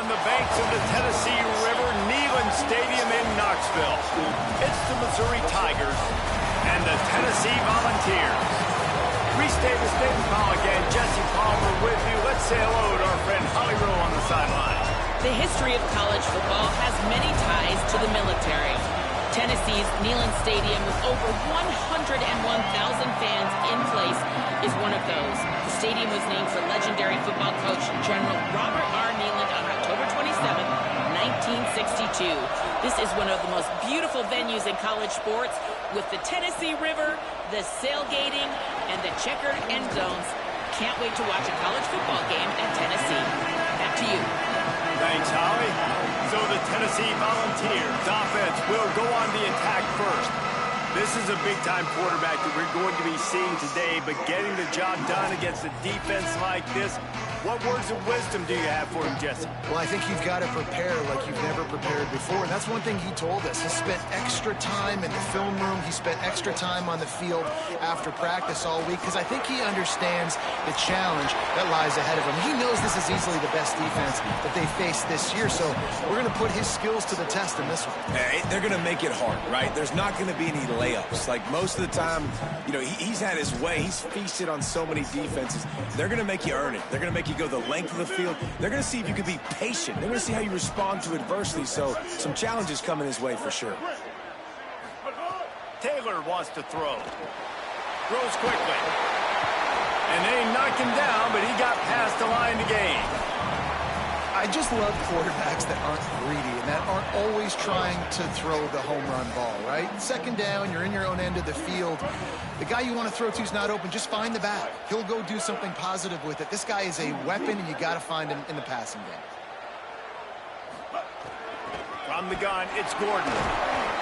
on the banks of the Tennessee River, Neyland Stadium in Knoxville. It's the Missouri Tigers and the Tennessee Volunteers. Restate the statement call again. Jesse Palmer with you. Let's say hello to our friend Holly Rowe on the sideline. The history of college football has many ties to the military. Tennessee's Neyland Stadium with over 101,000 fans in place is one of those. The stadium was named for legendary football coach General Robert R. Neyland on October 27, 1962. This is one of the most beautiful venues in college sports with the Tennessee River, the sailgating, and the checkered end zones. Can't wait to watch a college football game at Tennessee. Back to you. Thanks, Holly. So the Tennessee Volunteers offense will go on the attack first. This is a big-time quarterback that we're going to be seeing today, but getting the job done against a defense like this, what words of wisdom do you have for him, Jesse? Well, I think you've got to prepare like you've never prepared before, and that's one thing he told us. He spent extra time in the film room. He spent extra time on the field after practice all week because I think he understands the challenge that lies ahead of him. He knows this is easily the best defense that they face this year, so we're going to put his skills to the test in this one. They're going to make it hard, right? There's not going to be any layups. Like most of the time, you know, he's had his way. He's feasted on so many defenses. They're going to make you earn it. They're going to make you go the length of the field. They're going to see if you can be patient. They're going to see how you respond to adversity. So some challenges coming his way for sure. Taylor wants to throw. Throws quickly. And they knock him down, but he got past the line to gain. I just love quarterbacks that aren't greedy and that aren't always trying to throw the home run ball, right? Second down, you're in your own end of the field. The guy you want to throw to is not open. Just find the back. He'll go do something positive with it. This guy is a weapon, and you got to find him in the passing game. From the gun, it's Gordon.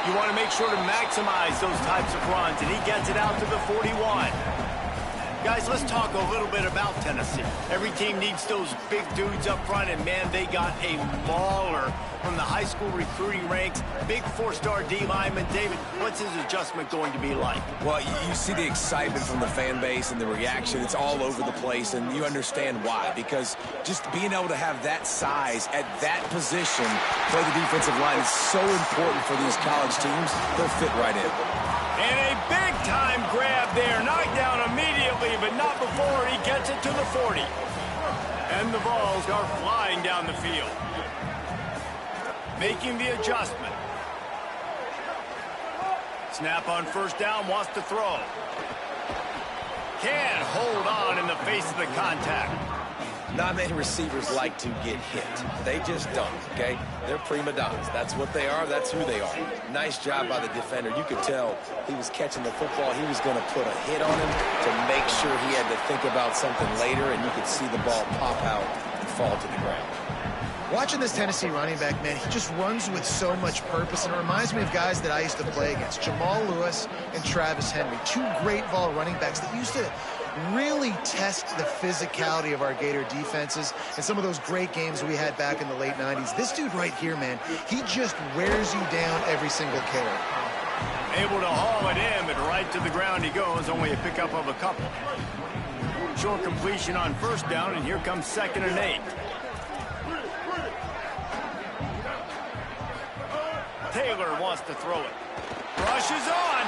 You want to make sure to maximize those types of runs, and he gets it out to the 41. Guys, let's talk a little bit about Tennessee. Every team needs those big dudes up front, and man, they got a mauler from the high school recruiting ranks. Big four-star D lineman. David, what's his adjustment going to be like? Well, you see the excitement from the fan base and the reaction. It's all over the place, and you understand why. Because just being able to have that size at that position, play the defensive line, is so important for these college teams. They'll fit right in. And a big-time grab there. Knocked down immediately, but not before he gets it to the 40. And the balls are flying down the field. Making the adjustment. Snap on first down, wants to throw. Can't hold on in the face of the contact. Not many receivers like to get hit. They just don't, okay? They're prima donnas. That's what they are. That's who they are. Nice job by the defender. You could tell he was catching the football. He was going to put a hit on him to make sure he had to think about something later, and you could see the ball pop out and fall to the ground. Watching this Tennessee running back, man, he just runs with so much purpose, and it reminds me of guys that I used to play against, Jamal Lewis and Travis Henry, two great ball running backs that used to really test the physicality of our Gator defenses and some of those great games we had back in the late 90s. This dude right here, man, he just wears you down every single carry. Able to haul it in, but right to the ground he goes, only a pickup of a couple. Short completion on first down, and here comes 2nd and 8. Taylor wants to throw it. Rushes on.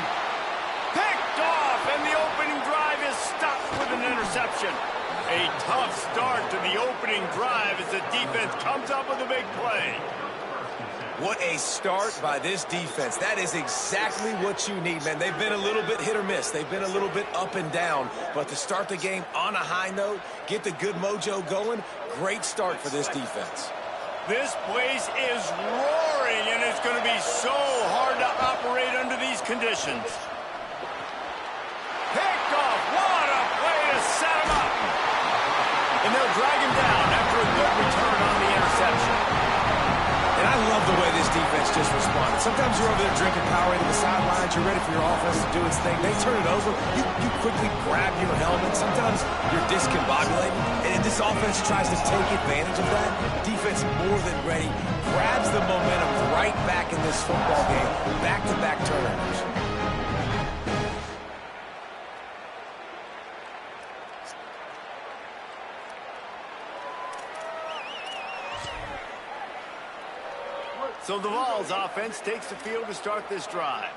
Picked off, and the opening drive is stopped with an interception. A tough start to the opening drive as the defense comes up with a big play. What a start by this defense. That is exactly what you need, man. They've been a little bit hit or miss. They've been a little bit up and down. But to start the game on a high note, get the good mojo going, great start for this defense. This place is roaring, and it's going to be so hard to operate under these conditions. Picked off. What a play to set him up. And they'll drag him down after a good return on the interception. And I love the way this defense just responded. Sometimes you're over there drinking Powerade on the sidelines. You're ready for your offense to do its thing. They turn it over. You quickly grab your helmet. Sometimes you're discombobulated. And this offense tries to take advantage of that. Defense more than ready. Grabs the momentum right back in this football game. Back-to-back turnovers. So the Vols offense takes the field to start this drive.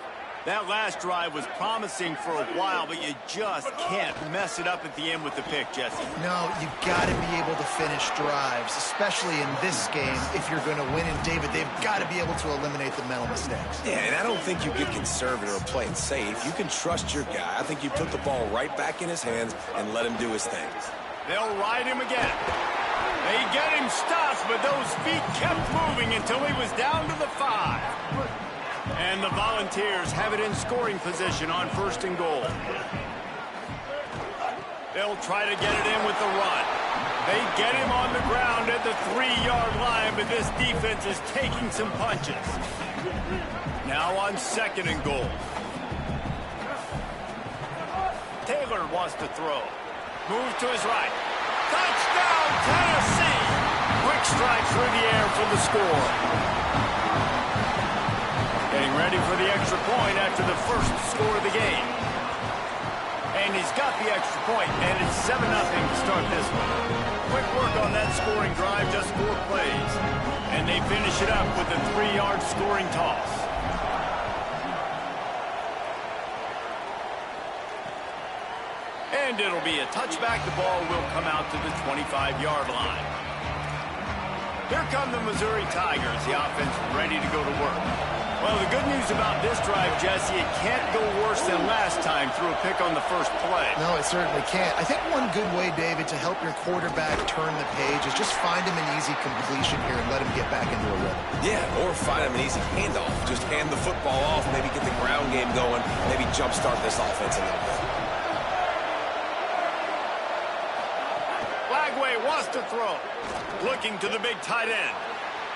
That last drive was promising for a while, but you just can't mess it up at the end with the pick, Jesse. No, you've got to be able to finish drives, especially in this game if you're going to win. And, David, they've got to be able to eliminate the mental mistakes. Yeah, and I don't think you get conservative or play it safe. You can trust your guy. I think you put the ball right back in his hands and let him do his thing. They'll ride him again. They get him stopped, but those feet kept moving until he was down to the 5. And the Volunteers have it in scoring position on 1st and goal. They'll try to get it in with the run. They get him on the ground at the 3-yard line, but this defense is taking some punches. Now on 2nd and goal. Taylor wants to throw. Moves to his right. Touchdown, Tennessee! Quick strike through the air for the score. Getting ready for the extra point after the first score of the game. And he's got the extra point, and it's 7-0 to start this one. Quick work on that scoring drive, just 4 plays. And they finish it up with a 3-yard scoring toss. And it'll be a touchback. The ball will come out to the 25-yard line. Here come the Missouri Tigers. The offense ready to go to work. Well, the good news about this drive, Jesse, it can't go worse than last time through a pick on the first play. No, it certainly can't. I think one good way, David, to help your quarterback turn the page is just find him an easy completion here and let him get back into a rhythm. Yeah, or find him an easy handoff. Just hand the football off, maybe get the ground game going, maybe jumpstart this offense a little bit. Lagway wants to throw. Looking to the big tight end.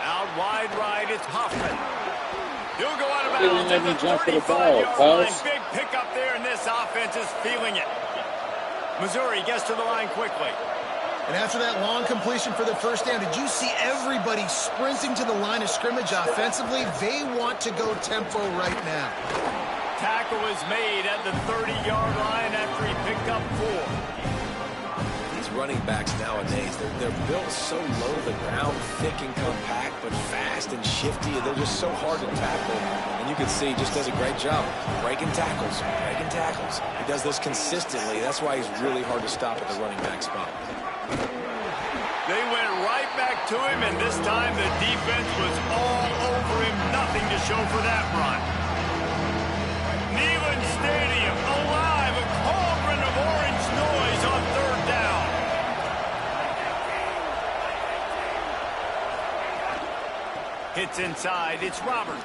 Out wide right, it's Hoffman. He'll go out of bounds at the 35-yard line. Big pickup there, and this offense is feeling it. Missouri gets to the line quickly. And after that long completion for the first down, did you see everybody sprinting to the line of scrimmage offensively? They want to go tempo right now. Tackle is made at the 30-yard line after he picked up 4. Running backs nowadays, they're built so low to the ground, thick and compact, but fast and shifty. They're just so hard to tackle. And you can see he just does a great job breaking tackles. He does this consistently. That's why he's really hard to stop at the running back spot. They went right back to him, and this time the defense was all over him. Nothing to show for that run. Neyland Stadium alive, a cauldron of orange noise on 3rd down. Hits inside, it's Roberts.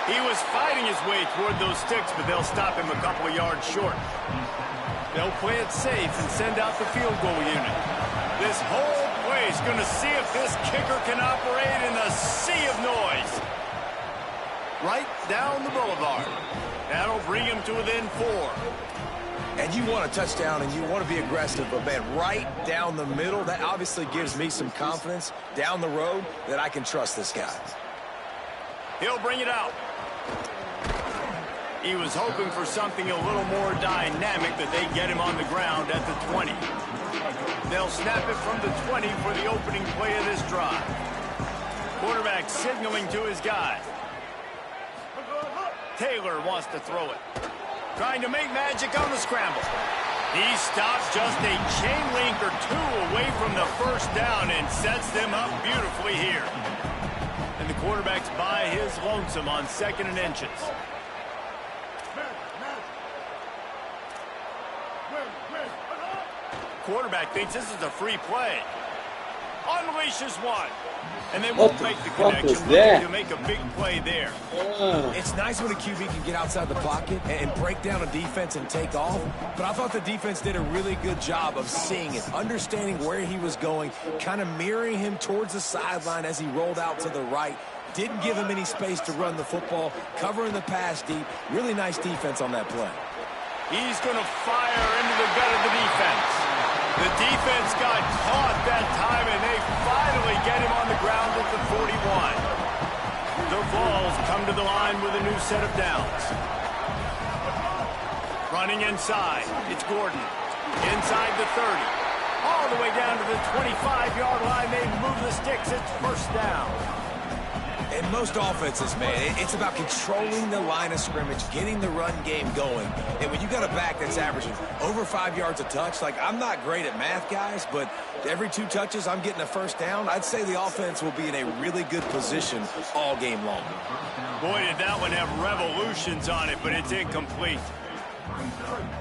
He was fighting his way toward those sticks, but they'll stop him a couple of yards short. They'll play it safe and send out the field goal unit. This whole place going to see if this kicker can operate in a sea of noise. Right down the boulevard. That'll bring him to within 4. And you want a touchdown and you want to be aggressive, but man, right down the middle, that obviously gives me some confidence down the road that I can trust this guy. He'll bring it out. He was hoping for something a little more dynamic, that they get him on the ground at the 20. They'll snap it from the 20 for the opening play of this drive. Quarterback signaling to his guy. Taylor wants to throw it. Trying to make magic on the scramble. He stopped just a chain link or 2 away from the first down and sets them up beautifully here. And the quarterback's by his lonesome on 2nd and inches. Quarterback thinks this is a free play. Unleashes one. And they won't make the connection, looking to make a big play there. It's nice when a QB can get outside the pocket and break down a defense and take off, but I thought the defense did a really good job of seeing it, understanding where he was going, kind of mirroring him towards the sideline as he rolled out to the right. Didn't give him any space to run the football, covering the pass deep. Really nice defense on that play. He's going to fire into the gut of the defense. The defense got caught that time, and they finally get him on the ground at the 41. The Vols come to the line with a new set of downs. Running inside, it's Gordon. Inside the 30. All the way down to the 25-yard line. They move the sticks. It's 1st down. In most offenses, man, it's about controlling the line of scrimmage, getting the run game going. And when you got a back that's averaging over 5 yards a touch, like, I'm not great at math, guys, but every 2 touches I'm getting a first down, I'd say the offense will be in a really good position all game long. Boy, did that one have revolutions on it, but it's incomplete.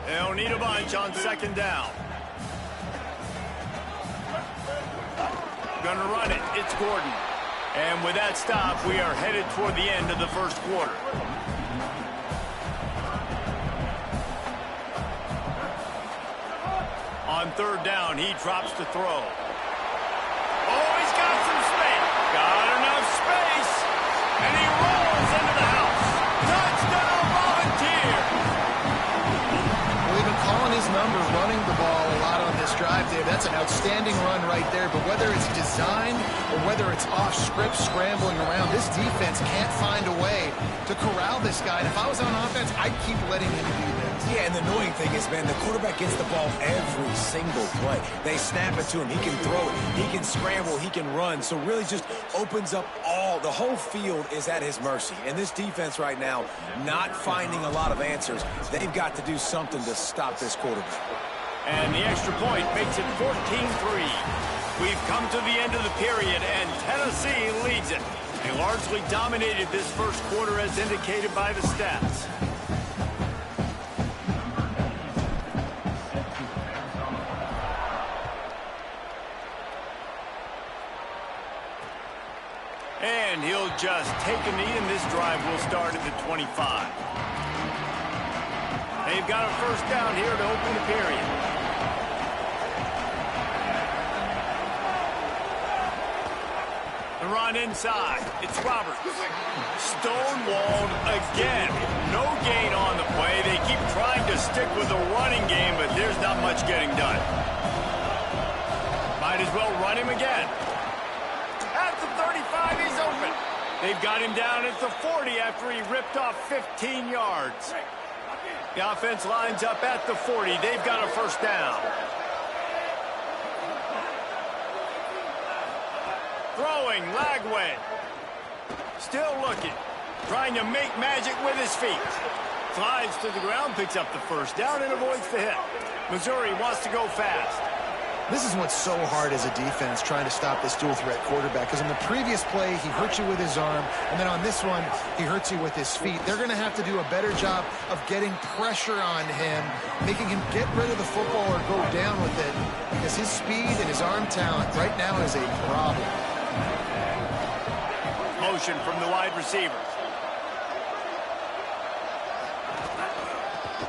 They'll need a bunch on second down. Gonna run it. It's Gordon. And with that stop, we are headed toward the end of the first quarter. On third down, he drops to throw. Oh, he's got some space. Got enough space. And he rolls into the house. Touchdown, Volunteer. We've been calling his number, running the ball a lot on this drive, Dave. That's an outstanding run right there. But whether it's designed or whether it's off script scrambling around, this defense can't find a way to corral this guy. And if I was on offense, I'd keep letting him do this. Yeah, and the annoying thing is, man, the quarterback gets the ball every single play. They snap it to him. He can throw it. He can scramble. He can run. So really just opens up the whole field is at his mercy. And this defense right now, not finding a lot of answers. They've got to do something to stop this quarterback. And the extra point makes it 14-3. We've come to the end of the period, and Tennessee leads it. They largely dominated this first quarter as indicated by the stats. And he'll just take a knee, and this drive will start at the 25. They've got a first down here to open the period. The run inside. It's Roberts. Stonewalled again. No gain on the play. They keep trying to stick with the running game, but there's not much getting done. Might as well run him again. At the 35, he's open. They've got him down at the 40 after he ripped off 15 yards. The offense lines up at the 40. They've got a first down. Throwing, Lagway. Still looking. Trying to make magic with his feet. Slides to the ground, picks up the first down, and avoids the hit. Missouri wants to go fast. This is what's so hard as a defense, trying to stop this dual-threat quarterback. Because in the previous play, he hurt you with his arm. And then on this one, he hurts you with his feet. They're going to have to do a better job of getting pressure on him, making him get rid of the football or go down with it. Because his speed and his arm talent right now is a problem. Motion from the wide receiver.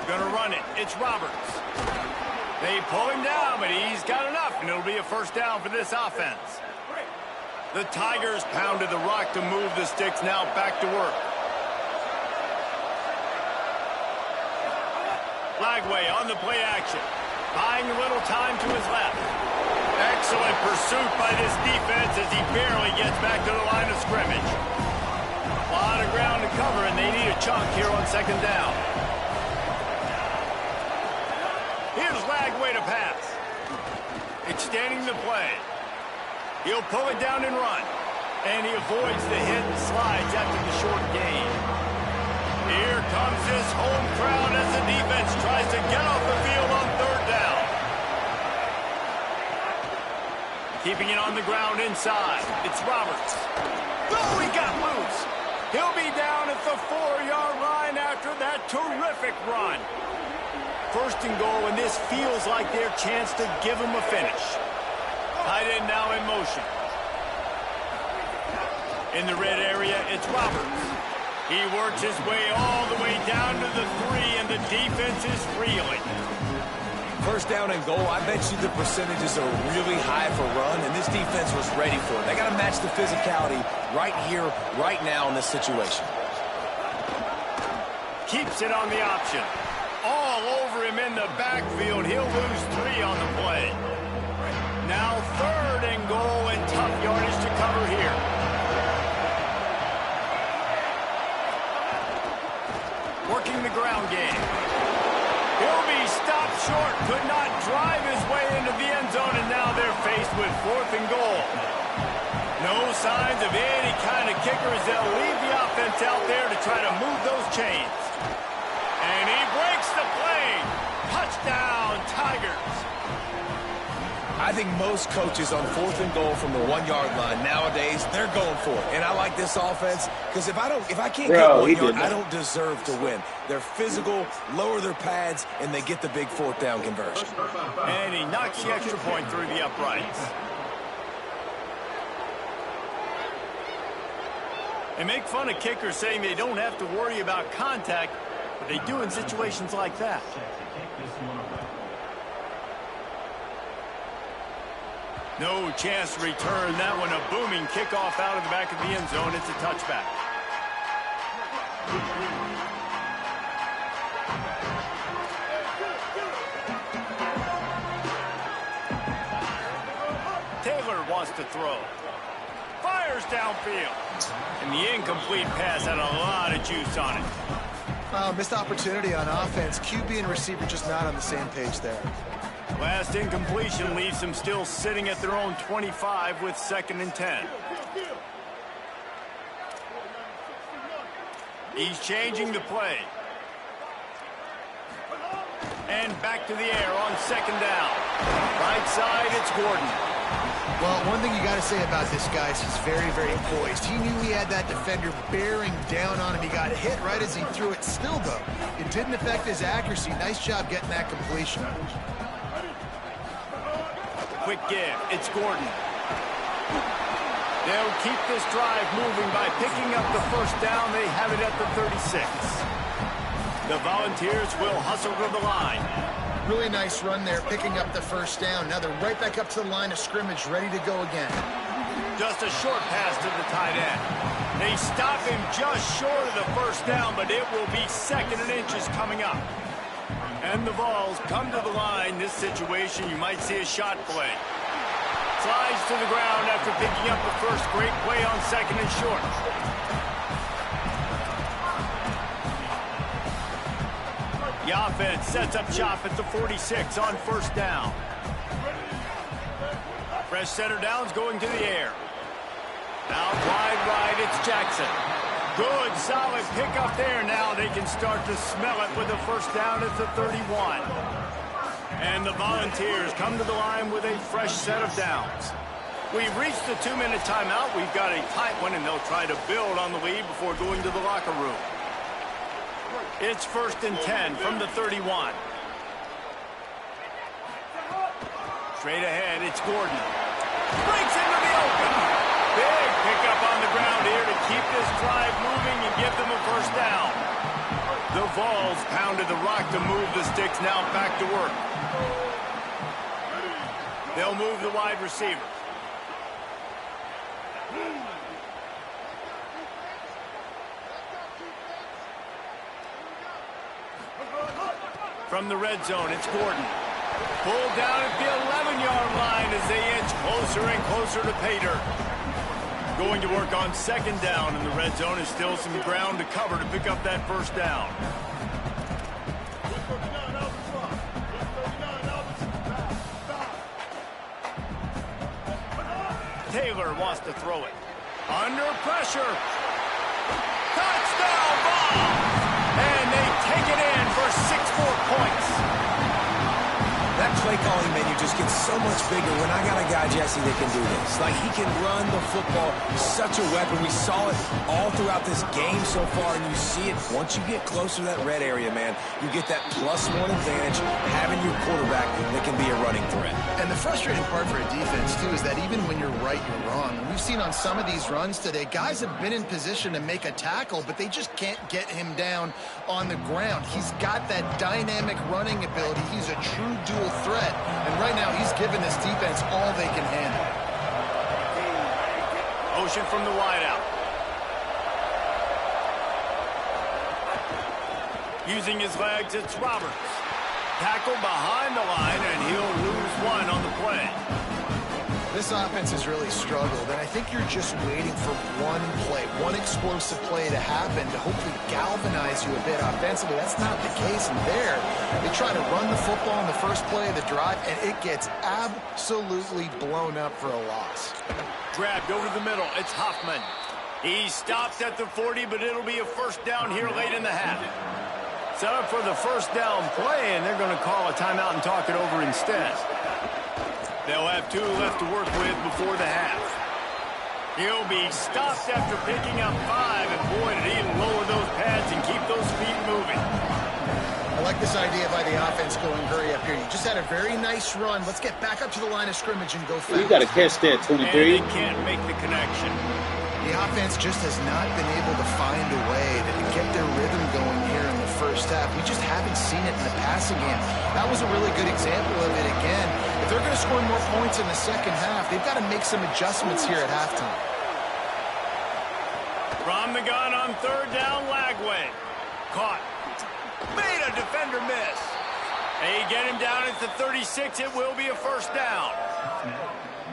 Gonna run it. It's Roberts. They pull him down, but he's got enough, and it'll be a first down for this offense. The Tigers pounded the rock to move the sticks, now back to work. Lagway on the play action. Buying a little time to his left. Excellent pursuit by this defense as he barely gets back to the line of scrimmage. A lot of ground to cover, and they need a chunk here on second down. Here's Lagway to pass. Extending the play. He'll pull it down and run. And he avoids the hit and slides after the short gain. Here comes this home crowd as the defense tries to get off the field on third down. Keeping it on the ground inside. It's Roberts. Oh, he got loose. He'll be down at the 4-yard line after that terrific run. First and goal, and this feels like their chance to give him a finish. Tight end now in motion. In the red area, it's Roberts. He works his way all the way down to the 3, and the defense is reeling. First down and goal, I bet you the percentages are really high for run, and this defense was ready for it. They got to match the physicality right here, right now in this situation. Keeps it on the option. All over him in the backfield. He'll lose 3 on the play. Now third and goal, and tough yardage to cover here. Working the ground game. He'll be stopped short. Could not drive his way into the end zone, and now they're faced with 4th and goal. No signs of any kind of kickers. They'll leave the offense out there to try to move those chains. And he breaks the play. Touchdown, Tigers. I think most coaches on 4th and goal from the 1-yard line nowadays, they're going for it. And I like this offense because if I can't get 1 yard, I don't deserve to win. They're physical, lower their pads, and they get the big 4th down conversion. And he knocks the extra point through the uprights. They make fun of kickers saying they don't have to worry about contact, but they do in situations like that. No chance to return that one. A booming kickoff out of the back of the end zone. It's a touchback. Taylor wants to throw. Fires downfield. And the incomplete pass had a lot of juice on it. Missed opportunity on offense. QB and receiver just not on the same page there. Last incompletion leaves them still sitting at their own 25 with 2nd and 10. He's changing the play. And back to the air on 2nd down. Right side, it's Gordon. Well, one thing you got to say about this guy is he's very, very poised. He knew he had that defender bearing down on him. He got hit right as he threw it. Still, though, it didn't affect his accuracy. Nice job getting that completion. Quick give. It's Gordon. They'll keep this drive moving by picking up the 1st down. They have it at the 36. The Volunteers will hustle to the line. Really nice run there, picking up the 1st down. Now they're right back up to the line of scrimmage, ready to go again. Just a short pass to the tight end. They stop him just short of the 1st down, but it will be 2nd and inches coming up. And the Vols come to the line. This situation, you might see a shot play. Slides to the ground after picking up the 1st. Great play on 2nd and short. The offense sets up shop at the 46 on 1st down. Fresh center downs going to the air. Out wide right, it's Jackson. Good, solid pickup there. Now they can start to smell it with a 1st down at the 31. And the Volunteers come to the line with a fresh set of downs. We've reached the 2-minute timeout. We've got a tight one, and they'll try to build on the lead before going to the locker room. It's 1st and 10 from the 31. Straight ahead, it's Gordon. Breaks into the open. Big pickup on the ground here to keep this drive moving and give them a 1st down. The Vols pounded the rock to move the sticks. Now back to work. They'll move the wide receiver. From the red zone, it's Gordon. Pulled down at the 11-yard line as they inch closer and closer to pay dirt. Going to work on 2nd down in the red zone. Is still some ground to cover to pick up that 1st down. Taylor wants to throw it. Under pressure. Touchdown ball! And they take it in for 6 more points. That play calling menu just gets so much bigger when I got a guy, Jesse, that can do this. Like, he can run the football. He's such a weapon. We saw it all throughout this game so far, and you see it. Once you get closer to that red area, man, you get that +1 advantage, having your quarterback that can be a running threat. And the frustrating part for a defense, too, is that even when you're right, you're wrong. We've seen on some of these runs today, guys have been in position to make a tackle, but they just can't get him down on the ground. He's got that dynamic running ability. He's a true dual threat, and right now he's giving this defense all they can handle. Motion from the wideout. Using his legs, it's Roberts. Tackle behind the line, and he'll lose 1 on the play. This offense has really struggled, and I think you're just waiting for one play, one explosive play to happen to hopefully galvanize you a bit offensively. That's not the case, and there they try to run the football in the first play of the drive, and it gets absolutely blown up for a loss. grabbed over the middle. It's Hoffman. He stopped at the 40, but it'll be a first down here late in the half. Set up for the first down play, and they're going to call a timeout and talk it over instead. They'll have 2 left to work with before the half. He'll be stopped after picking up 5, and boy, did he lower those pads and keep those feet moving. I like this idea by the offense going hurry up here. You just had a very nice run. Let's get back up to the line of scrimmage and go fast. You got to catch that, 23. And they can't make the connection. The offense just has not been able to find a way to get their rhythm going here in the first half. We just haven't seen it in the passing game. That was a really good example of it again. If they're going to score more points in the second half, they've got to make some adjustments here at halftime. From the gun on third down, Lagway. Caught. Made a defender miss. They get him down at the 36. It will be a first down.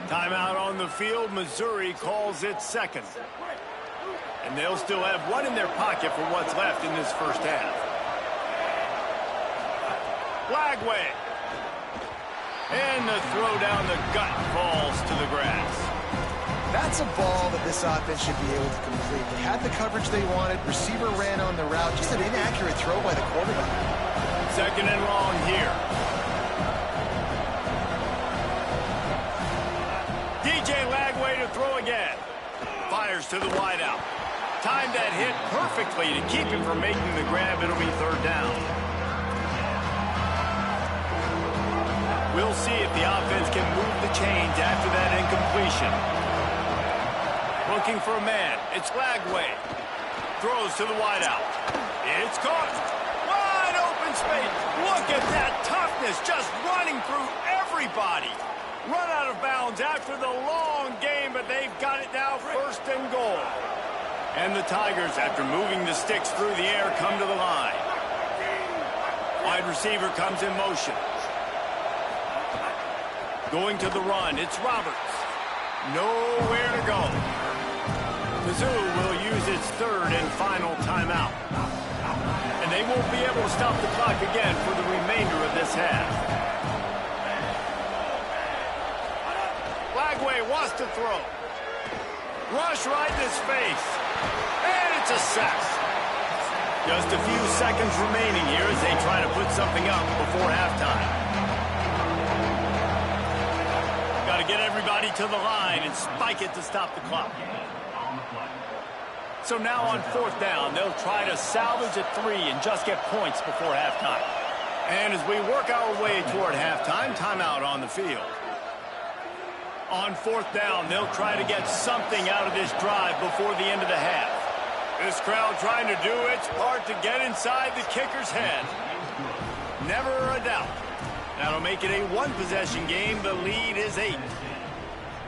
Timeout on the field. Missouri calls it second. And they'll still have 1 in their pocket for what's left in this first half. Lagway. And the throw down the gut falls to the grass. That's a ball that this offense should be able to complete. They had the coverage they wanted. Receiver ran on the route. Just an inaccurate throw by the quarterback. Second and long here. DJ Lagway to throw again. Fires to the wideout. Timed that hit perfectly to keep him from making the grab. It'll be third down. We'll see if the offense can move the chains after that incompletion. Looking for a man. It's Lagway. Throws to the wideout. It's caught. Wide open space. Look at that toughness just running through everybody. Run out of bounds after the long game, but they've got it now first and goal. And the Tigers, after moving the sticks through the air, come to the line. Wide receiver comes in motion. Going to the run, it's Roberts. Nowhere to go. Mizzou will use its third and final timeout. And they won't be able to stop the clock again for the remainder of this half. Lagway wants to throw. Rush right in his face. And it's a sack. Just a few seconds remaining here as they try to put something up before halftime. Got to get everybody to the line and spike it to stop the clock. So now on fourth down, they'll try to salvage a 3 and just get points before halftime. And as we work our way toward halftime, timeout on the field. On fourth down, they'll try to get something out of this drive before the end of the half. This crowd trying to do its part to get inside the kicker's head. Never a doubt. That'll make it a 1-possession game. The lead is 8.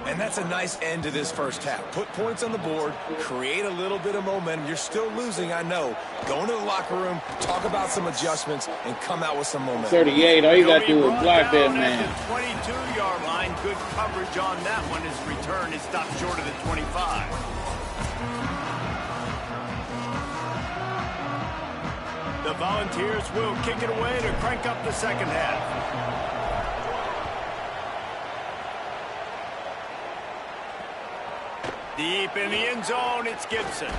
And that's a nice end to this first half. Put points on the board, create a little bit of momentum. You're still losing, I know. Go into the locker room, talk about some adjustments, and come out with some momentum. 38, all you got to do is block that man. 22-yard line. Good coverage on that one. His return is stopped short of the 25. The Volunteers will kick it away to crank up the second half. Deep in the end zone, it's Gibson.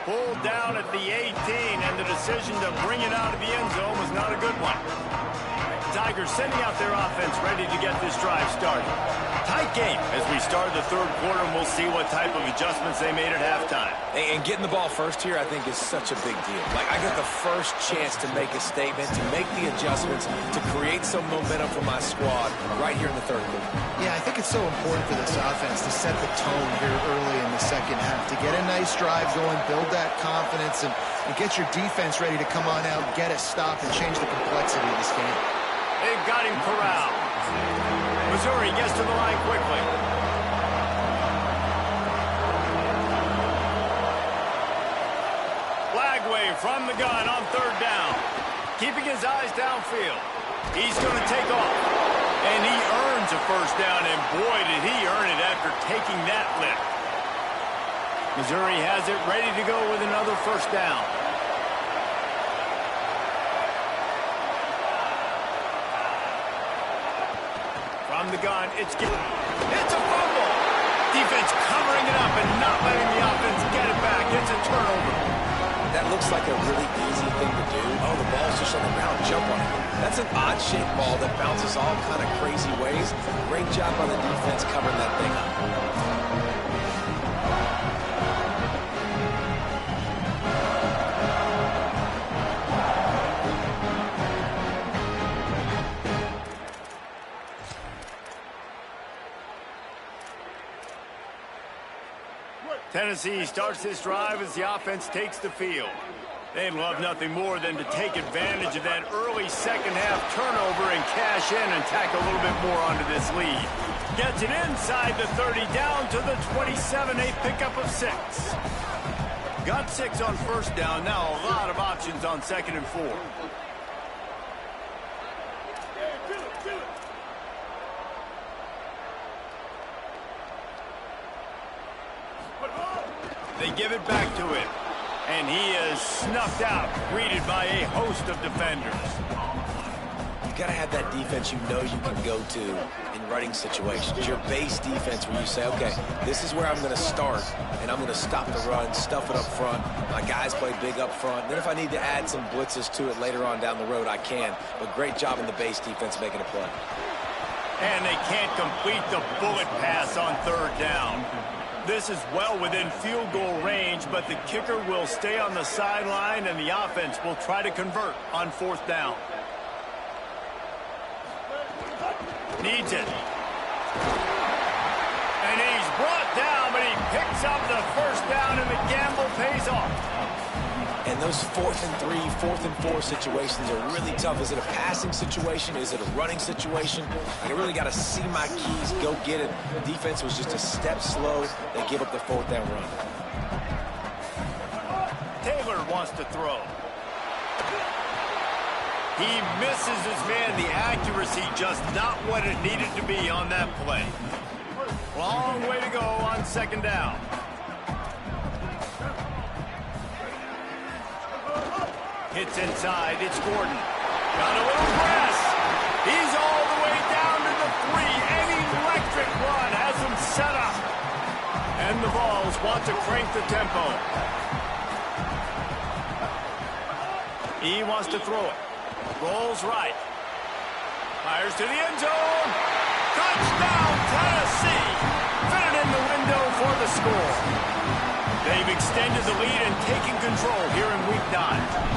Pulled down at the 18, and the decision to bring it out of the end zone was not a good one. The Tigers sending out their offense ready to get this drive started. Tight game as we start the third quarter, and we'll see what type of adjustments they made at halftime. And getting the ball first here, I think, is such a big deal. Like, I get the first chance to make a statement, to make the adjustments, to create some momentum for my squad right here in the third quarter. Yeah, I think it's so important for this offense to set the tone here early in the second half, to get a nice drive going, build that confidence, and get your defense ready to come on out, get a stop, and change the complexity of this game. They've got him corralled. Missouri gets to the line quickly. Lagway from the gun on third down. Keeping his eyes downfield. He's going to take off. And he earns a first down, and boy, did he earn it after taking that lift. Missouri has it ready to go with another first down. From the gun, it's a fumble. Defense covering it up and not letting the offense get it back. It's a turnover. That looks like a really easy thing to do. Oh, the ball's just on the ground. Jump on it. That's an odd-shaped ball that bounces all kind of crazy ways. Great job by the defense covering that thing up. Tennessee starts this drive as the offense takes the field. They'd love nothing more than to take advantage of that early second-half turnover and cash in and tack a little bit more onto this lead. Gets it inside the 30, down to the 27, a pickup of 6. Got 6 on first down, now a lot of options on 2nd and 4. They give it back to him, and he is snuffed out, greeted by a host of defenders. You got to have that defense you know you can go to in running situations. Your base defense where you say, okay, this is where I'm going to start, and I'm going to stop the run, stuff it up front. My guys play big up front. Then if I need to add some blitzes to it later on down the road, I can. But great job in the base defense making a play. And they can't complete the bullet pass on 3rd down. This is well within field goal range, but the kicker will stay on the sideline, and the offense will try to convert on 4th down. Needs it. And he's brought down, but he picks up the first down, and the gamble pays off. And those 4th and 3, 4th and 4 situations are really tough. Is it a passing situation? Is it a running situation? I really got to see my keys, go get it. The defense was just a step slow. They give up the 4th down run. Taylor wants to throw. He misses his man. The accuracy just not what it needed to be on that play. Long way to go on 2nd down. Hits inside, it's Gordon. Got a little press. He's all the way down to the 3. An electric run has him set up. And the Vols want to crank the tempo. He wants to throw it. Rolls right. Fires to the end zone. Touchdown, Tennessee. Fit it in the window for the score. They've extended the lead and taken control here in Week 9.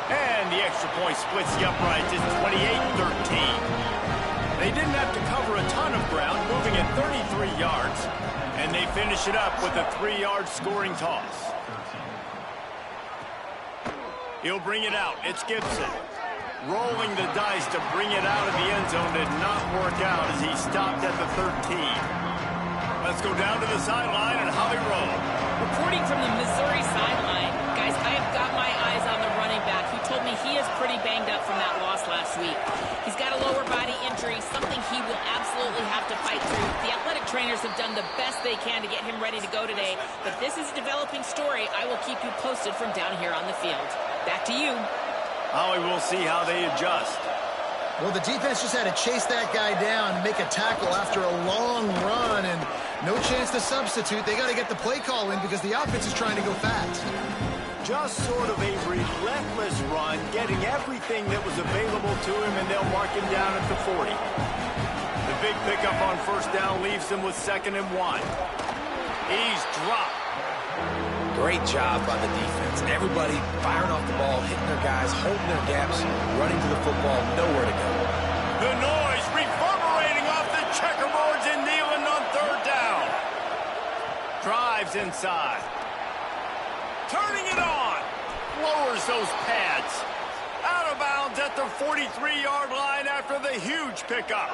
And the extra point splits the uprights. It's 28-13. They didn't have to cover a ton of ground, moving at 33 yards. And they finish it up with a 3-yard scoring toss. He'll bring it out. It's Gibson. Rolling the dice to bring it out of the end zone did not work out as he stopped at the 13. Let's go down to the sideline and Holly Rowe. Reporting from the Missouri sideline, guys, I have got my eyes on the running back. He told me he is pretty banged up from that loss last week. He's got a lower body injury, something he will absolutely have to fight through. The athletic trainers have done the best they can to get him ready to go today, but this is a developing story. I will keep you posted from down here on the field. Back to you. Holly, we'll see how they adjust. Well, the defense just had to chase that guy down and make a tackle after a long run, and no chance to substitute. They got to get the play call in because the offense is trying to go fast. Just sort of a relentless run, getting everything that was available to him, and they'll mark him down at the 40. The big pickup on 1st down leaves them with 2nd and 1. He's dropped. Great job by the defense. Everybody firing off the ball, hitting their guys, holding their gaps, running to the football, nowhere to go. The noise reverberating off the checkerboards and Nealon on 3rd down. Drives inside. Turning it on. Lowers those pads. Out of bounds at the 43-yard line after the huge pickup.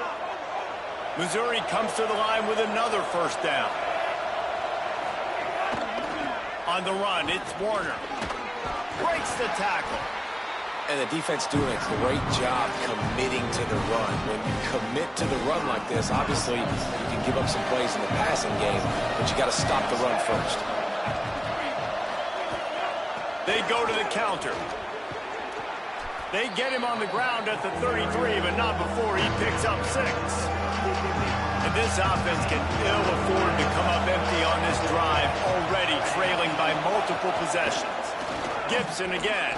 Missouri comes to the line with another 1st down. On the run, it's Warner. Breaks the tackle. And the defense doing a great job committing to the run. When you commit to the run like this, obviously you can give up some plays in the passing game, but you got to stop the run first. They go to the counter. They get him on the ground at the 33, but not before he picks up 6. And this offense can ill afford to come up empty on this drive, already trailing by multiple possessions. Gibson again.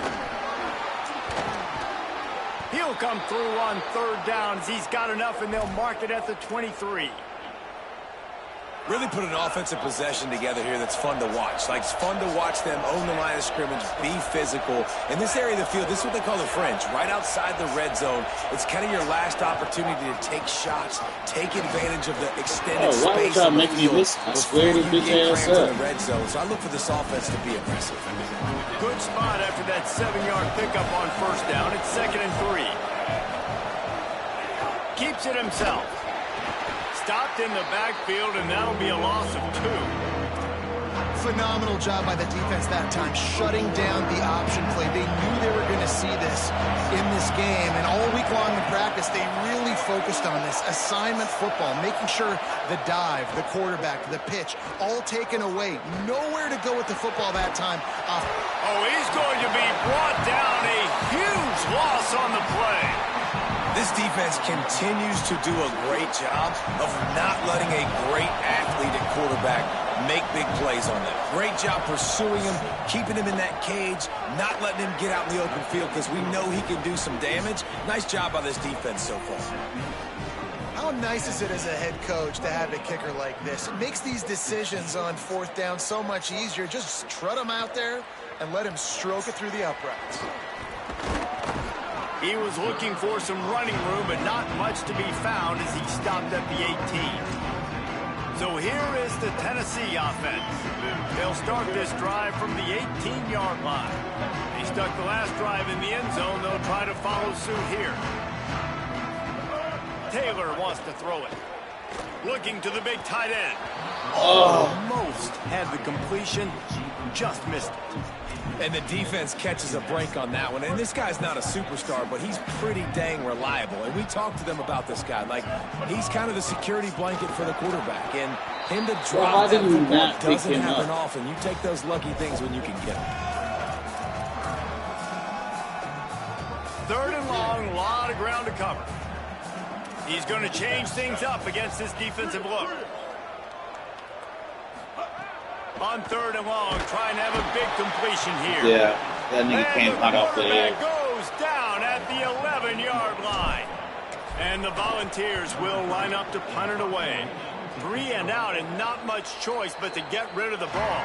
He'll come through on third down as he's got enough, and they'll mark it at the 23. Really put an offensive possession together here that's fun to watch. Like, it's fun to watch them own the line of scrimmage, be physical. In this area of the field, this is what they call the fringe, right outside the red zone. It's kind of your last opportunity to take shots, take advantage of the extended space on the field before you get crammed in the red zone. So I look for this offense to be aggressive. Good spot after that 7-yard pickup on first down. It's 2nd and 3. Keeps it himself. Stopped in the backfield, and that'll be a loss of 2. Phenomenal job by the defense that time, shutting down the option play. They knew they were going to see this in this game, and all week long in practice, they really focused on this assignment football, making sure the dive, the quarterback, the pitch, all taken away. Nowhere to go with the football that time. Oh, he's going to be brought down. A huge loss on the play. This defense continues to do a great job of not letting a great athlete at quarterback make big plays on them. Great job pursuing him, keeping him in that cage, not letting him get out in the open field because we know he can do some damage. Nice job by this defense so far. How nice is it as a head coach to have a kicker like this? It makes these decisions on fourth down so much easier. Just trot him out there and let him stroke it through the uprights. He was looking for some running room, but not much to be found as he stopped at the 18. So here is the Tennessee offense. They'll start this drive from the 18-yard line. They stuck the last drive in the end zone. They'll try to follow suit here. Taylor wants to throw it. Looking to the big tight end. Almost had the completion, just missed it. And the defense catches a break on that one. And this guy's not a superstar, but he's pretty dang reliable. And we talked to them about this guy. Like, he's kind of the security blanket for the quarterback. And him to drop that football doesn't happen often. You take those lucky things when you can get them. 3rd and long, a lot of ground to cover. He's going to change things up against this defensive look. On 3rd and long, trying to have a big completion here. Yeah, that nigga came hot off the edge. Goes down at the 11-yard line. And the Volunteers will line up to punt it away. 3 and out, and not much choice but to get rid of the ball.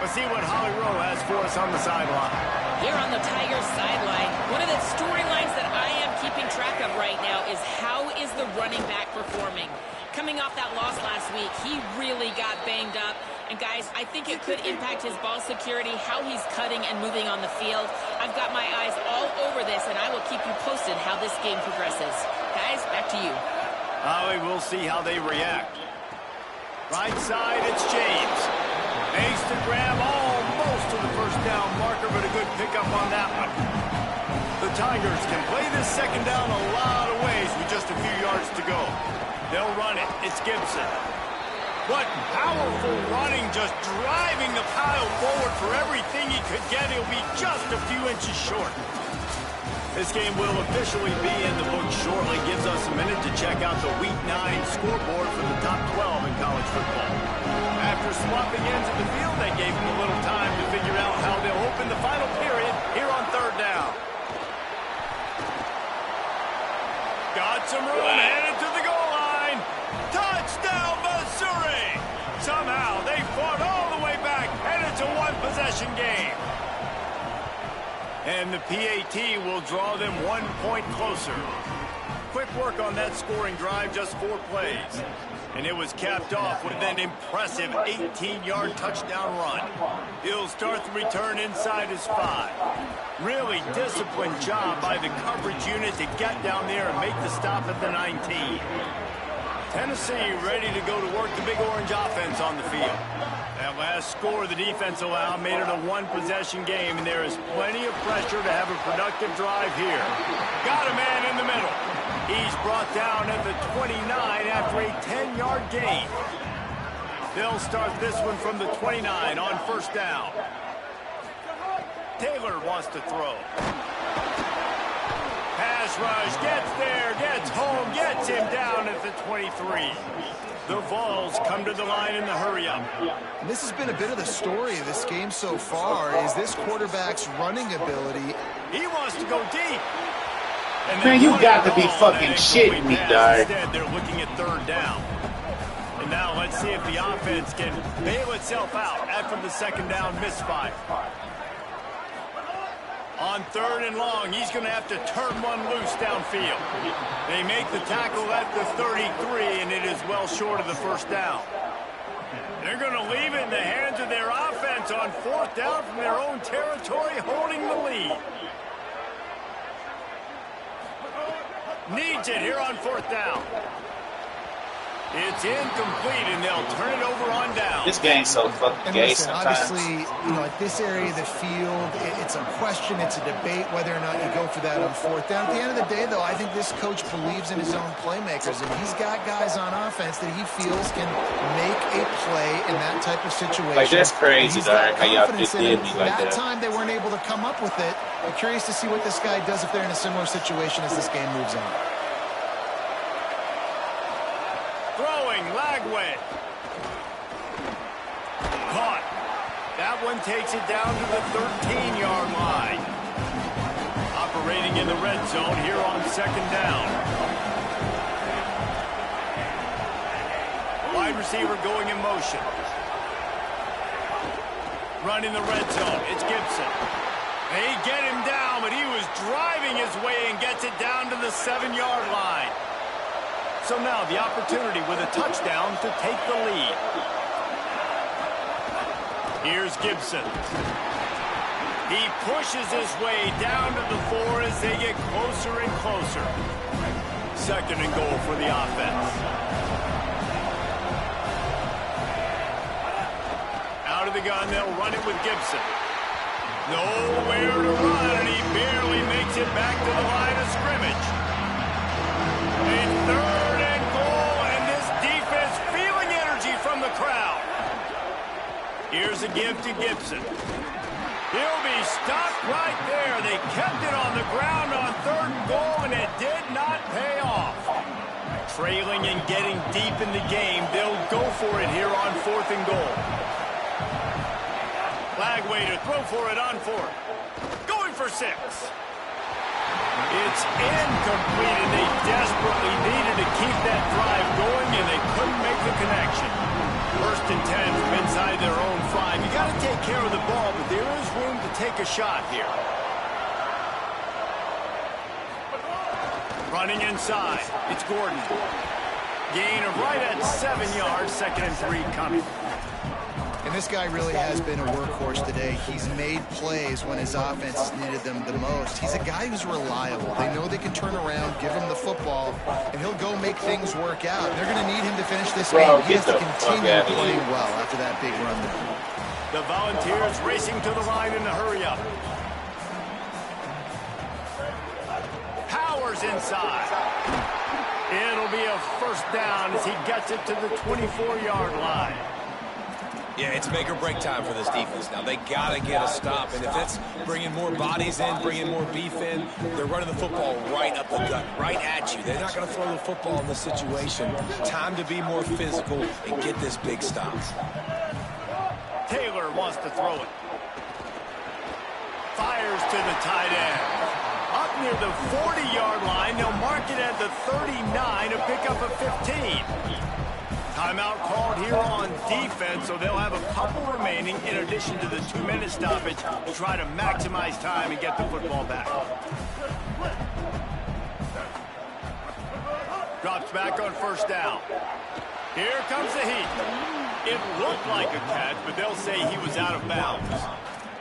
Let's see what Holly Rowe has for us on the sideline. Here on the Tigers sideline, one of the storylines that I am keeping track of right now is how is the running back performing? Coming off that loss last week, he really got banged up. And guys, I think it could impact his ball security, how he's cutting and moving on the field. I've got my eyes all over this, and I will keep you posted how this game progresses. Guys, back to you. Holly, we'll see how they react. Right side, it's James. Makes the grab almost to the first down marker, but a good pickup on that one. The Tigers can play this second down a lot of ways with just a few yards to go. They'll run it. It's Gibson. What powerful running, just driving the pile forward for everything he could get. He'll be just a few inches short. This game will officially be in the books shortly. Gives us a minute to check out the Week 9 scoreboard for the top 12 in college football. After swapping ends of the field, that gave them a little time to figure out how they'll open the final period here on 3rd down. Got some room, headed to the goal line. Touchdown, Missouri! Somehow they fought all the way back, and it's a one-possession game. And the PAT will draw them 1 point closer. Quick work on that scoring drive, just 4 plays. And it was capped off with an impressive 18-yard touchdown run. He'll start the return inside his 5. Really disciplined job by the coverage unit to get down there and make the stop at the 19. Tennessee ready to go to work the Big Orange offense on the field. That last score the defense allowed made it a one-possession game, and there is plenty of pressure to have a productive drive here. Got a man in the middle. He's brought down at the 29 after a 10-yard gain. They'll start this one from the 29 on first down. Taylor wants to throw. Pass pass rush, gets there, gets home, gets him down at the 23. The Vols come to the line in the hurry-up. This has been a bit of the story of this game so far, is this quarterback's running ability. He wants to go deep. And Man, you got to be fucking shitting me, dog. Instead, they're looking at third down. And now let's see if the offense can bail itself out after the second down misfire. On third and long, he's going to have to turn one loose downfield. They make the tackle at the 33, and it is well short of the first down. They're going to leave it in the hands of their offense on fourth down from their own territory, holding the lead. Needs it here on fourth down. It's incomplete, and they'll turn it over on down. This game's so fucking gay sometimes. Obviously, at this area of the field, it's a question, it's a debate whether or not you go for that on fourth down. At the end of the day, though, I think this coach believes in his own playmakers, and he's got guys on offense that he feels can make a play in that type of situation. Like, that's crazy, dog, how y'all just did me like that. That time they weren't able to come up with it. I'm curious to see what this guy does if they're in a similar situation as this game moves on. Throwing, Lagway. Caught. That one takes it down to the 13-yard line. Operating in the red zone here on second down. Wide receiver going in motion. Running the red zone. It's Gibson. They get him down, but he was driving his way and gets it down to the 7-yard line. So now the opportunity with a touchdown to take the lead. Here's Gibson. He pushes his way down to the 4 as they get closer and closer. Second and goal for the offense. Out of the gun, they'll run it with Gibson. Nowhere to run, and he barely makes it back to the line of scrimmage. A third and goal, and this defense feeling energy from the crowd. Here's a give to Gibson. He'll be stopped right there. They kept it on the ground on third and goal, and it did not pay off. Trailing and getting deep in the game, they'll go for it here on fourth and goal. Lagway to throw for it on fourth. Going for 6. It's incomplete, and they desperately needed to keep that drive going, and they couldn't make the connection. First and 10 from inside their own 5. You got to take care of the ball, but there is room to take a shot here. Running inside, it's Gordon. Gain of right at 7 yards, second and 3 coming. And this guy really has been a workhorse today. He's made plays when his offense needed them the most. He's a guy who's reliable. They know they can turn around, give him the football, and he'll go make things work out. They're going to need him to finish this game. He has to continue playing well after that big run. The Volunteers racing to the line in the hurry-up. Powers inside. It'll be a first down as he gets it to the 24-yard line. Yeah, it's make or break time for this defense now. They got to get a stop, and if it's bringing more bodies in, bringing more beef in, they're running the football right up the gut, right at you. They're not going to throw the football in this situation. Time to be more physical and get this big stop. Taylor wants to throw it. Fires to the tight end. Up near the 40-yard line, they'll mark it at the 39 to pick up a 15. Timeout called here on defense, so they'll have a couple remaining in addition to the 2-minute stoppage to try to maximize time and get the football back. Drops back on first down. Here comes the heat. It looked like a catch, but they'll say he was out of bounds.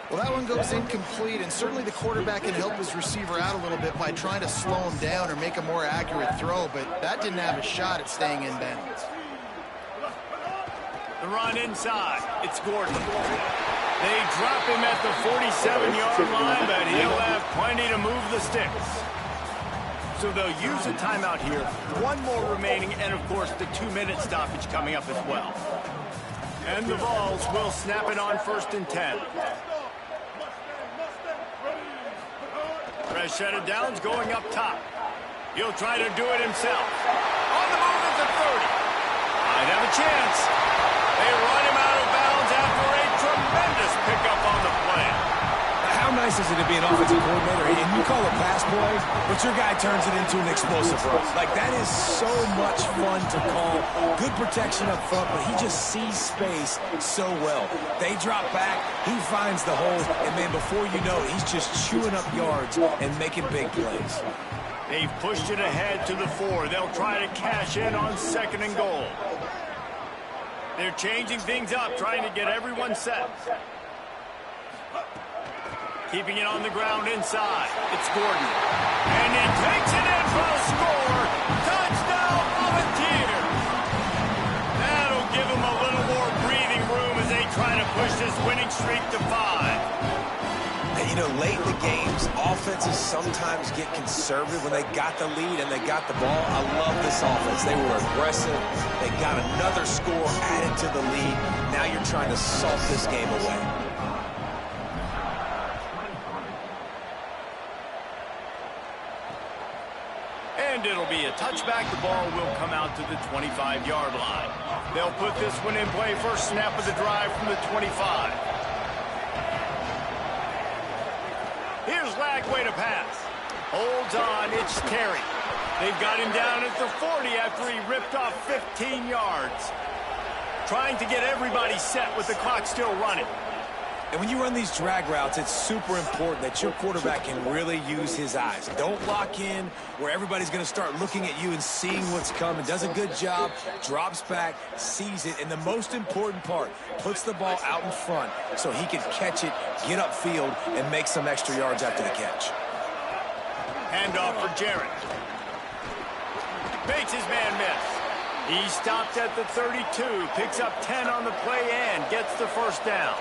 Well, that one goes incomplete, and certainly the quarterback can help his receiver out a little bit by trying to slow him down or make a more accurate throw, but that didn't have a shot at staying in bounds. The run inside. It's Gordon. They drop him at the 47-yard line, but he'll have plenty to move the sticks. So they'll use a timeout here. One more remaining, and, of course, the 2-minute stoppage coming up as well. And the Vols will snap it on first and 10. Fresh set of downs going up top. He'll try to do it himself. On the move at the 30. Might have a chance. They run him out of bounds after a tremendous pickup on the play. How nice is it to be an offensive coordinator and you call a pass play, but your guy turns it into an explosive run? Like, that is so much fun to call. Good protection up front, but he just sees space so well. They drop back, he finds the hole, and, man, before you know it, he's just chewing up yards and making big plays. They've pushed it ahead to the 4. They'll try to cash in on 2nd and goal. They're changing things up, trying to get everyone set. Keeping it on the ground inside. It's Gordon. And he takes it in for a score. Touchdown, Volunteers. That'll give him a little more breathing room as they try to push this winning streak to 5. And, you know, late in the games, offenses sometimes get conservative when they got the lead and they got the ball. I love this offense. They were aggressive. They got another score added to the lead. Now you're trying to salt this game away. And it'll be a touchback. The ball will come out to the 25-yard line. They'll put this one in play. First snap of the drive from the 25. Here's Lagway to pass. Holds on. It's Terry. They've got him down at the 40 after he ripped off 15 yards. Trying to get everybody set with the clock still running. And when you run these drag routes, it's super important that your quarterback can really use his eyes. Don't lock in where everybody's going to start looking at you and seeing what's coming. Does a good job, drops back, sees it, and the most important part, puts the ball out in front so he can catch it, get upfield, and make some extra yards after the catch. Handoff for Jarrett. Makes his man miss. He stopped at the 32, picks up 10 on the play and gets the first down.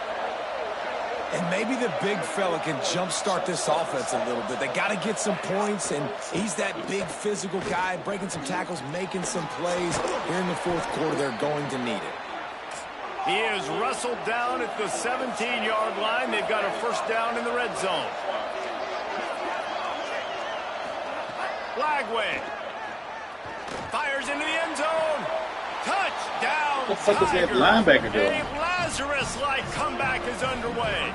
And maybe the big fella can jumpstart this offense a little bit. They got to get some points, and he's that big physical guy, breaking some tackles, making some plays. Here in the 4th quarter, they're going to need it. He is wrestled down at the 17-yard line. They've got a first down in the red zone. Lagway fires into the end zone. Touchdown, What the fuck is that Tigers. linebacker doing? A Lazarus-like comeback is underway.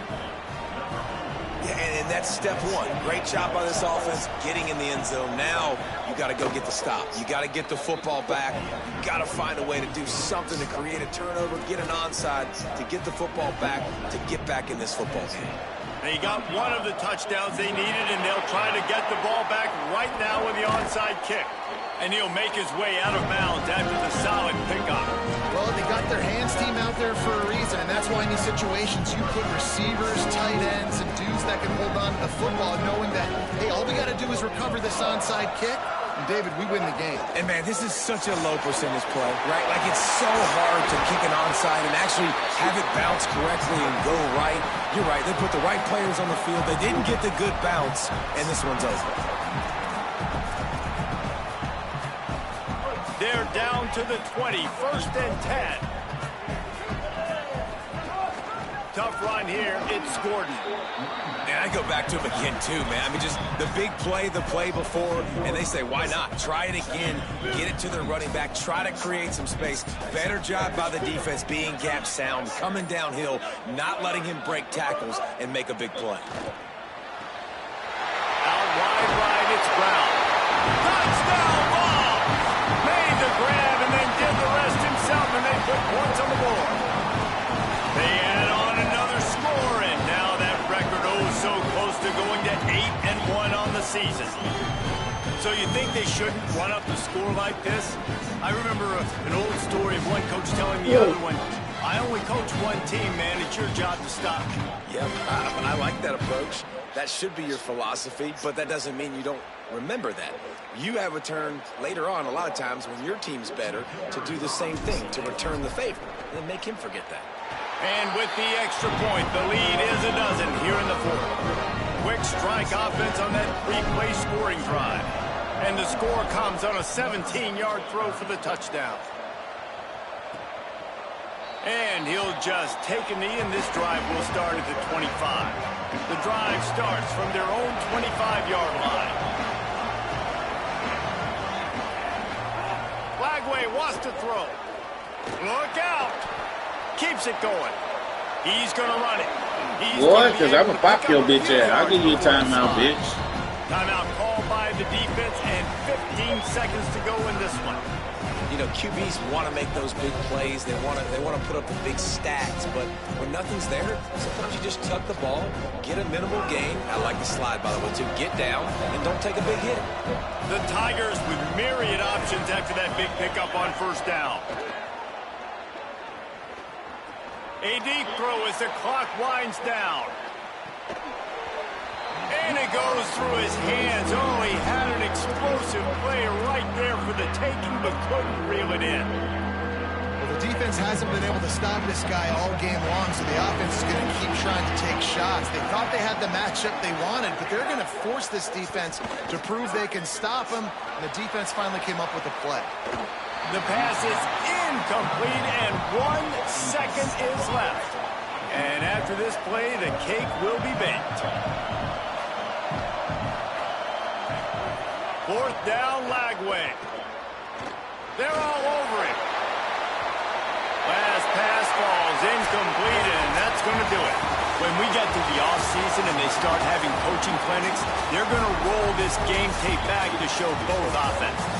Yeah, and that's step one. Great job by this offense getting in the end zone. Now you got to go get the stop. You got to get the football back. You got to find a way to do something to create a turnover, get an onside, to get the football back, to get back in this football game. They got one of the touchdowns they needed, and they'll try to get the ball back right now with the onside kick. And he'll make his way out of bounds after the solid pickup. Well, they got their hands team out there for a reason, and that's why in these situations you put receivers, tight ends, and dudes that can hold on to the football, knowing that, hey, all we got to do is recover this onside kick, and, David, we win the game. And, man, this is such a low percentage play, right? Like, it's so hard to kick an onside and actually have it bounce correctly and go right. You're right. They put the right players on the field. They didn't get the good bounce, and this one's over. They're down to the 20, 1st and 10. Tough run here, it's Gordon. And I go back to him again, too, man. I mean, just the big play, the play before, and they say, why not? Try it again, get it to their running back, try to create some space. Better job by the defense being gap sound, coming downhill, not letting him break tackles and make a big play. Out wide right, it's Brown. Touchdown ball! Made the grab and then did the rest himself, and they put points on the board. They add on another score, and now that record so close to going to 8-1 on the season. So you think they shouldn't run up the score like this? I remember an old story of one coach telling the other one, I only coach one team, man. It's your job to stop me. Yep, I like that approach. That should be your philosophy, but that doesn't mean you don't remember that. You have a turn later on, a lot of times, when your team's better, to do the same thing, to return the favor, and make him forget that. And with the extra point, the lead is a dozen here in the 4th. Quick strike offense on that 3-play scoring drive. And the score comes on a 17-yard throw for the touchdown. And he'll just take a knee, and this drive will start at the 25. The drive starts from their own 25-yard line. to throw. Look out. Keeps it going. He's going to run it. Boy, because I'm going to pop your bitch ass. I'll give you a timeout, bitch. Timeout called by the defense and 15 seconds to go in this one. You know, QBs want to make those big plays. They want to put up the big stats. But when nothing's there, sometimes you just tuck the ball, get a minimal gain. I like the slide, by the way, too. Get down and don't take a big hit. The Tigers with myriad options after that big pickup on first down. A deep throw as the clock winds down. And it goes through his hands. Oh, he had an explosive play right there for the taking, but couldn't reel it in. Well, the defense hasn't been able to stop this guy all game long, so the offense is going to keep trying to take shots. They thought they had the matchup they wanted, but they're going to force this defense to prove they can stop him, and the defense finally came up with a play. The pass is incomplete, and 1 second is left. And after this play, the cake will be baked. Fourth down, Lagway. They're all over it. Last pass falls incomplete, and that's going to do it. When we get to the offseason and they start having coaching clinics, they're going to roll this game tape back to show both offense.